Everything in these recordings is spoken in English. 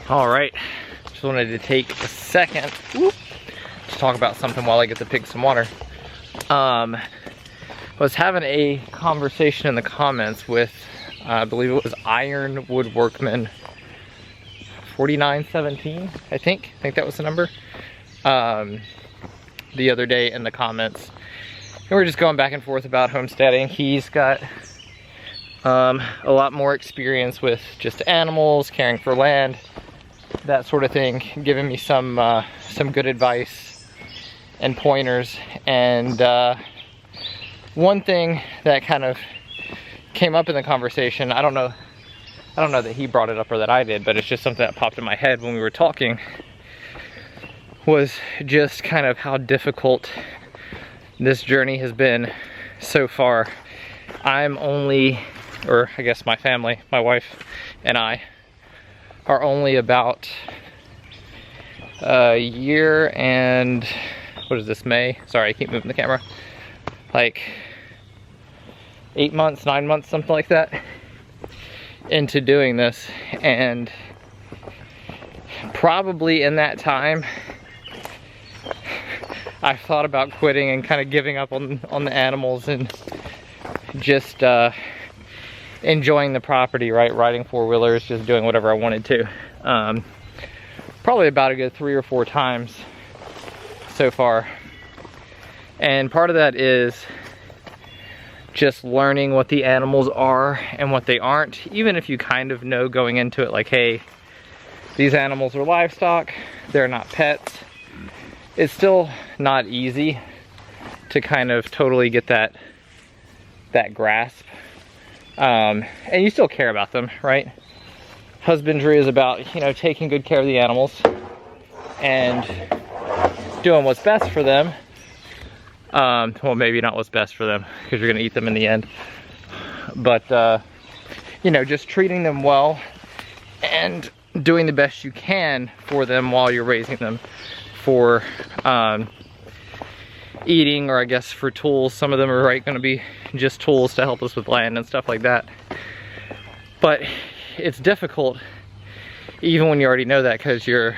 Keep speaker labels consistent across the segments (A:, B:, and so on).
A: All right, just wanted to take a second to talk about something while I get the pigs some water. Was having a conversation in the comments with, I believe it was Iron Woodworkman 4917, I think that was the number, the other day in the comments. And we're just going back and forth about homesteading. He's got a lot more experience with just animals, caring for land, that sort of thing, giving me some good advice and pointers. And one thing that kind of came up in the conversation, I don't know that he brought it up or that I did, but it's just something that popped in my head when we were talking, was just kind of how difficult this journey has been so far. I'm only, or I guess my family, my wife and I, are only about a year and, what is this, May? Sorry, I keep moving the camera. Like 8 months, 9 months, something like that, into doing this. And probably in that time, I've thought about quitting and kind of giving up on the animals and just enjoying the property, right? Riding four-wheelers, just doing whatever I wanted to. Probably about a good 3 or 4 times so far. And part of that is just learning what the animals are and what they aren't. Even if you kind of know going into it, like, hey, these animals are livestock, they're not pets. It's still not easy to kind of totally get that grasp. And you still care about them, right? Husbandry is about, you know, taking good care of the animals and doing what's best for them. Well, maybe not what's best for them, because you're gonna eat them in the end. But, you know, just treating them well and doing the best you can for them while you're raising them for eating, or I guess for tools. Some of them are gonna be just tools to help us with land and stuff like that. But it's difficult even when you already know that, because you're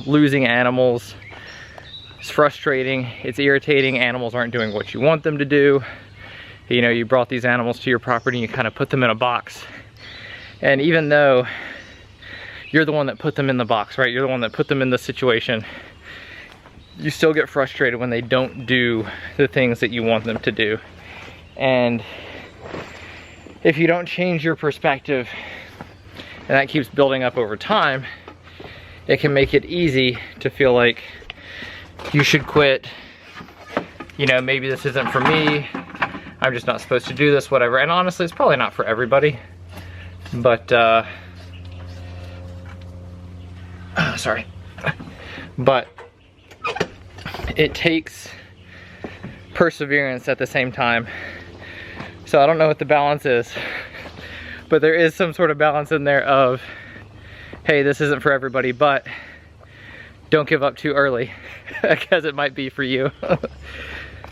A: losing animals. It's frustrating, it's irritating. Animals aren't doing what you want them to do. You know, you brought these animals to your property and you kind of put them in a box. And even though you're the one that put them in the box, right? You're the one that put them in the situation, you still get frustrated when they don't do the things that you want them to do. And if you don't change your perspective, and that keeps building up over time, it can make it easy to feel like you should quit. You know, maybe this isn't for me, I'm just not supposed to do this, whatever. And honestly, it's probably not for everybody, but sorry, but it takes perseverance at the same time. So I don't know what the balance is, but there is some sort of balance in there of, hey, this isn't for everybody, but don't give up too early, because it might be for you.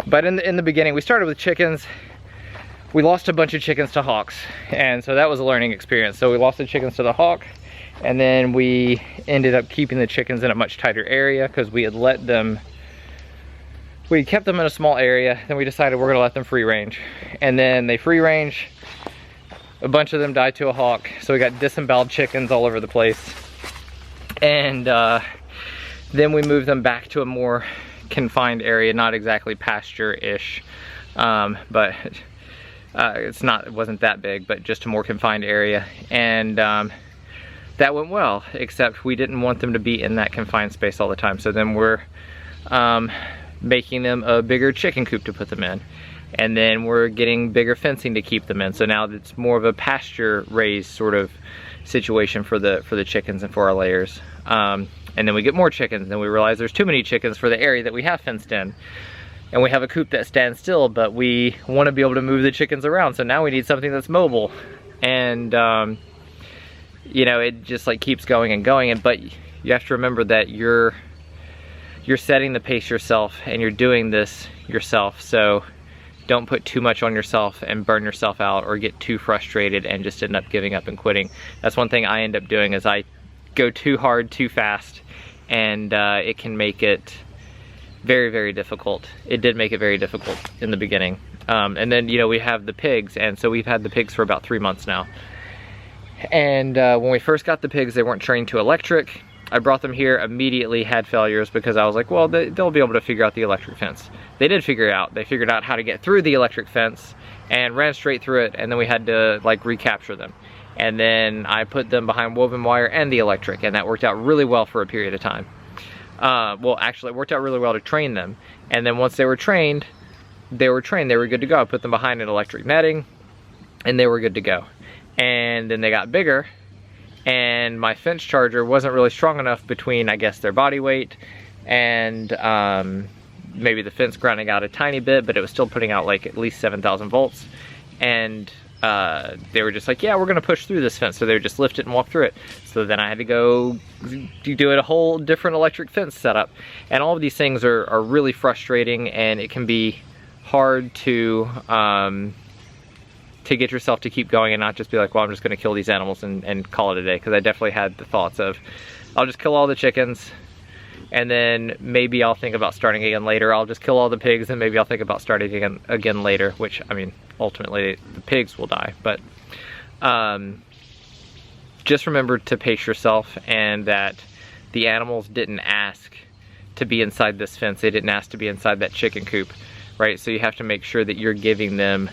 A: But in the beginning, we started with chickens. We lost a bunch of chickens to hawks, and so that was a learning experience. So we lost the chickens to the hawk, and then we ended up keeping the chickens in a much tighter area, because we had let them, we kept them in a small area, then we decided we're gonna let them free range. And then they free range, a bunch of them died to a hawk, so we got disemboweled chickens all over the place. And then we moved them back to a more confined area, not exactly pasture-ish, but it wasn't that big, but just a more confined area. And that went well, except we didn't want them to be in that confined space all the time. So then we're making them a bigger chicken coop to put them in. And then we're getting bigger fencing to keep them in. So now it's more of a pasture raised sort of situation for the chickens and for our layers. And then we get more chickens, and we realize there's too many chickens for the area that we have fenced in. And we have a coop that stands still, but we want to be able to move the chickens around. So now we need something that's mobile. And you know, it just like keeps going and going. But you have to remember that you're setting the pace yourself, and you're doing this yourself. So don't put too much on yourself and burn yourself out, or get too frustrated and just end up giving up and quitting. That's one thing I end up doing, is I go too hard, too fast, and it can make it very, very difficult. It did make it very difficult in the beginning. And then, you know, we have the pigs, and so we've had the pigs for about 3 months now. And when we first got the pigs, they weren't trained to electric. I brought them here, immediately had failures because I was like, well, they'll be able to figure out the electric fence. They did figure it out. They figured out how to get through the electric fence and ran straight through it, and then we had to like recapture them. And then I put them behind woven wire and the electric, and that worked out really well for a period of time. Well, actually, it worked out really well to train them. And then once they were trained, they were good to go. I put them behind an electric netting, and they were good to go. And then they got bigger, and my fence charger wasn't really strong enough between, I guess, their body weight and maybe the fence grounding out a tiny bit, but it was still putting out like at least 7,000 volts. And they were just like, yeah, we're gonna push through this fence. So they would just lift it and walk through it. So then I had to go do a whole different electric fence setup. And all of these things are really frustrating, and it can be hard to get yourself to keep going and not just be like, well, I'm just gonna kill these animals and call it a day. Because I definitely had the thoughts of, I'll just kill all the chickens, and then maybe I'll think about starting again later. I'll just kill all the pigs, and maybe I'll think about starting again later, which, I mean, ultimately the pigs will die. But just remember to pace yourself, and that the animals didn't ask to be inside this fence. They didn't ask to be inside that chicken coop, right? So you have to make sure that you're giving them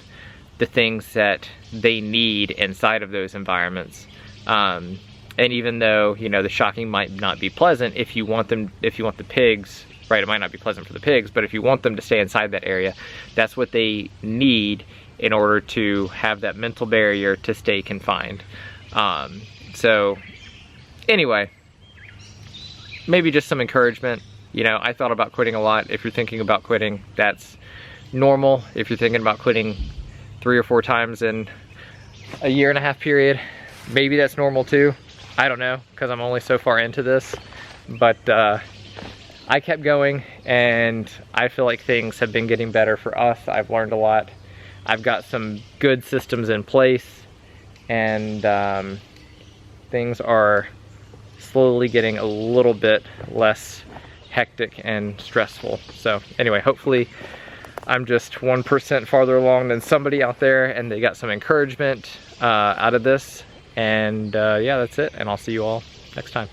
A: the things that they need inside of those environments. And even though, you know, the shocking might not be pleasant, if you want the pigs, right, it might not be pleasant for the pigs, but if you want them to stay inside that area, that's what they need in order to have that mental barrier to stay confined. So anyway, maybe just some encouragement. You know, I thought about quitting a lot. If you're thinking about quitting, that's normal. If you're thinking about quitting 3 or 4 times in a 1.5 year period, maybe that's normal too. I don't know, because I'm only so far into this. But I kept going, and I feel like things have been getting better for us. I've learned a lot. I've got some good systems in place, and things are slowly getting a little bit less hectic and stressful. So anyway, hopefully I'm just 1% farther along than somebody out there, and they got some encouragement out of this. And yeah, that's it, and I'll see you all next time.